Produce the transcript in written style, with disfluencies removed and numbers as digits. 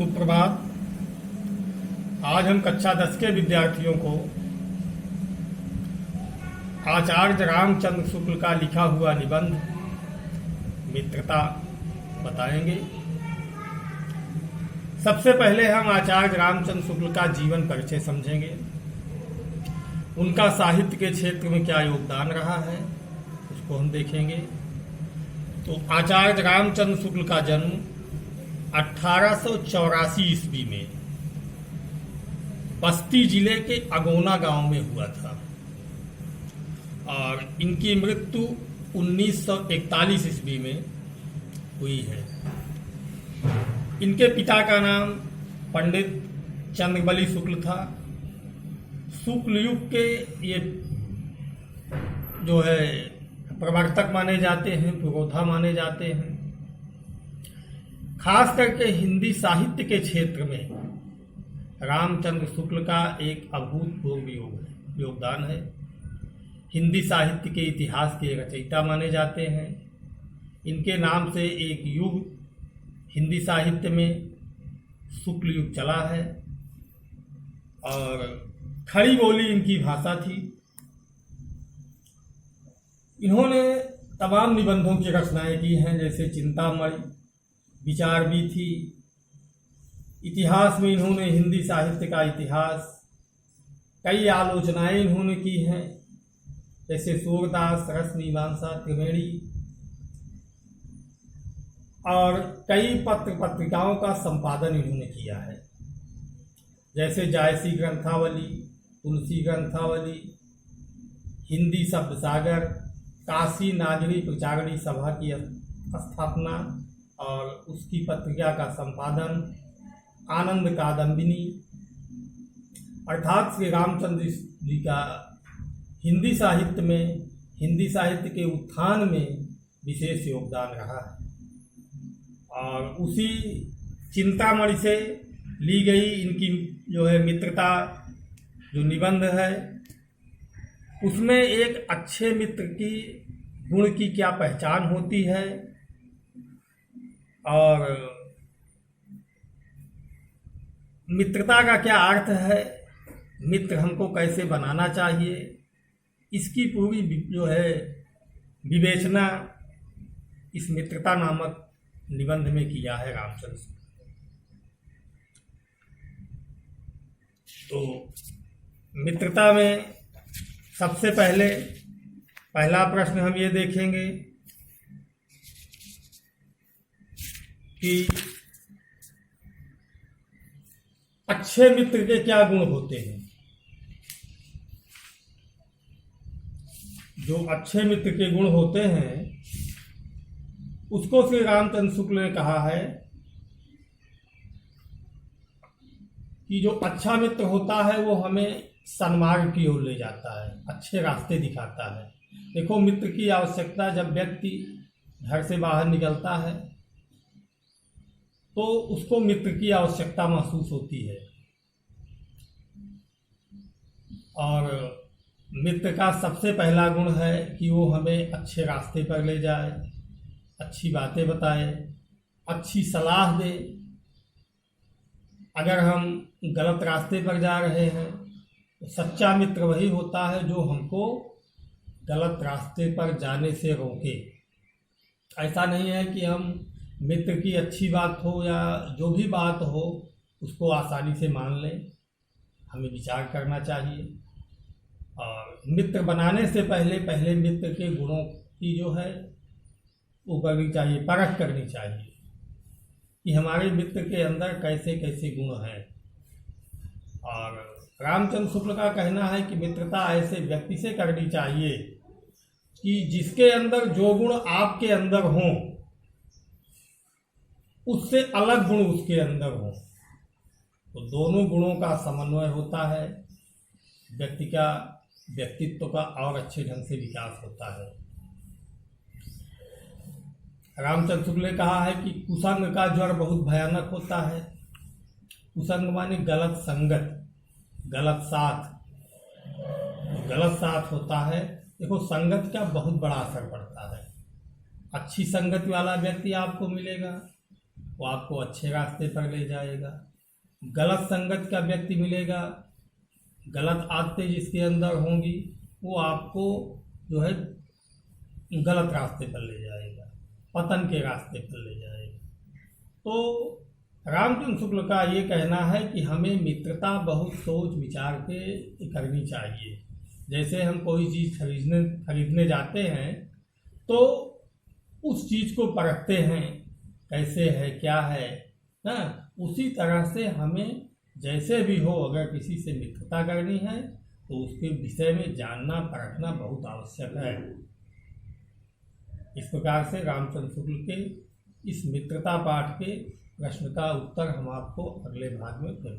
सुप्रभात। आज हम कक्षा 10 के विद्यार्थियों को आचार्य रामचंद्र शुक्ल का लिखा हुआ निबंध मित्रता बताएंगे। सबसे पहले हम आचार्य रामचंद्र शुक्ल का जीवन परिचय समझेंगे। उनका साहित्य के क्षेत्र में क्या योगदान रहा है उसको हम देखेंगे। तो आचार्य रामचंद्र शुक्ल का जन्म 1884 ईस्वी में बस्ती जिले के अगोना गांव में हुआ था और इनकी मृत्यु 1941 ईस्वी में हुई है। इनके पिता का नाम पंडित चंद्रबली शुक्ल था। शुक्ल युग के ये जो है प्रवर्तक माने जाते हैं, पुरोधा माने जाते हैं। खास करके हिंदी साहित्य के क्षेत्र में रामचंद्र शुक्ल का एक अभूतपूर्व योगदान है। हिंदी साहित्य के इतिहास के रचयिता माने जाते हैं। इनके नाम से एक युग हिंदी साहित्य में शुक्ल युग चला है और खड़ी बोली इनकी भाषा थी। इन्होंने तमाम निबंधों की रचनाएं की हैं, जैसे चिंतामणि, विचार भी थी। इतिहास में इन्होंने हिंदी साहित्य का इतिहास, कई आलोचनाएं इन्होंने की हैं, जैसे सूरदास, रस मीमांसा, त्रिवेणी, और कई पत्र पत्रिकाओं का संपादन इन्होंने किया है, जैसे जायसी ग्रंथावली, तुलसी ग्रंथावली, हिंदी शब्द सागर, काशी नागरी प्रचारणी सभा की स्थापना और उसकी पत्रिका का संपादन, आनंद कादम्बिनी, अर्थात श्री रामचंद्र जी का हिंदी साहित्य में, हिंदी साहित्य के उत्थान में विशेष योगदान रहा है। और उसी चिंतामणि से ली गई इनकी जो है मित्रता जो निबंध है, उसमें एक अच्छे मित्र की गुण की क्या पहचान होती है और मित्रता का क्या अर्थ है, मित्र हमको कैसे बनाना चाहिए, इसकी पूरी जो है विवेचना इस मित्रता नामक निबंध में किया है रामचंद्र शुक्ल। तो मित्रता में सबसे पहला प्रश्न हम ये देखेंगे कि अच्छे मित्र के क्या गुण होते हैं। जो अच्छे मित्र के गुण होते हैं उसको श्री रामचंद्र शुक्ल ने कहा है कि जो अच्छा मित्र होता है वो हमें सन्मार्ग की ओर ले जाता है, अच्छे रास्ते दिखाता है। देखो, मित्र की आवश्यकता, जब व्यक्ति घर से बाहर निकलता है तो उसको मित्र की आवश्यकता महसूस होती है और मित्र का सबसे पहला गुण है कि वो हमें अच्छे रास्ते पर ले जाए, अच्छी बातें बताए, अच्छी सलाह दे। अगर हम गलत रास्ते पर जा रहे हैं तो सच्चा मित्र वही होता है जो हमको गलत रास्ते पर जाने से रोके। ऐसा नहीं है कि हम मित्र की अच्छी बात हो या जो भी बात हो उसको आसानी से मान लें। हमें विचार करना चाहिए और मित्र बनाने से पहले मित्र के गुणों की जो है वो करनी चाहिए, परख करनी चाहिए कि हमारे मित्र के अंदर कैसे कैसे गुण हैं। और रामचंद्र शुक्ल का कहना है कि मित्रता ऐसे व्यक्ति से करनी चाहिए कि जिसके अंदर जो गुण आपके अंदर हों उससे अलग गुण उसके अंदर हों, तो दोनों गुणों का समन्वय होता है, व्यक्ति का व्यक्तित्व का और अच्छे ढंग से विकास होता है। रामचंद्र शुक्ल ने कहा है कि कुसंग का ज्वर बहुत भयानक होता है। कुसंग माने गलत संगत, गलत साथ। गलत साथ होता है, देखो संगत का बहुत बड़ा असर पड़ता है। अच्छी संगत वाला व्यक्ति आपको मिलेगा वो आपको अच्छे रास्ते पर ले जाएगा। गलत संगत का व्यक्ति मिलेगा, गलत आदतें जिसके अंदर होंगी, वो आपको जो है गलत रास्ते पर ले जाएगा, पतन के रास्ते पर ले जाएगा। तो रामचंद्र शुक्ल का ये कहना है कि हमें मित्रता बहुत सोच विचार के करनी चाहिए। जैसे हम कोई चीज़ खरीदने जाते हैं तो उस चीज़ को परखते हैं कैसे है क्या है ना, उसी तरह से हमें जैसे भी हो अगर किसी से मित्रता करनी है तो उसके विषय में जानना परखना बहुत आवश्यक है। इस प्रकार से रामचंद्र शुक्ल के इस मित्रता पाठ के प्रश्न का उत्तर हम आपको अगले भाग में फिर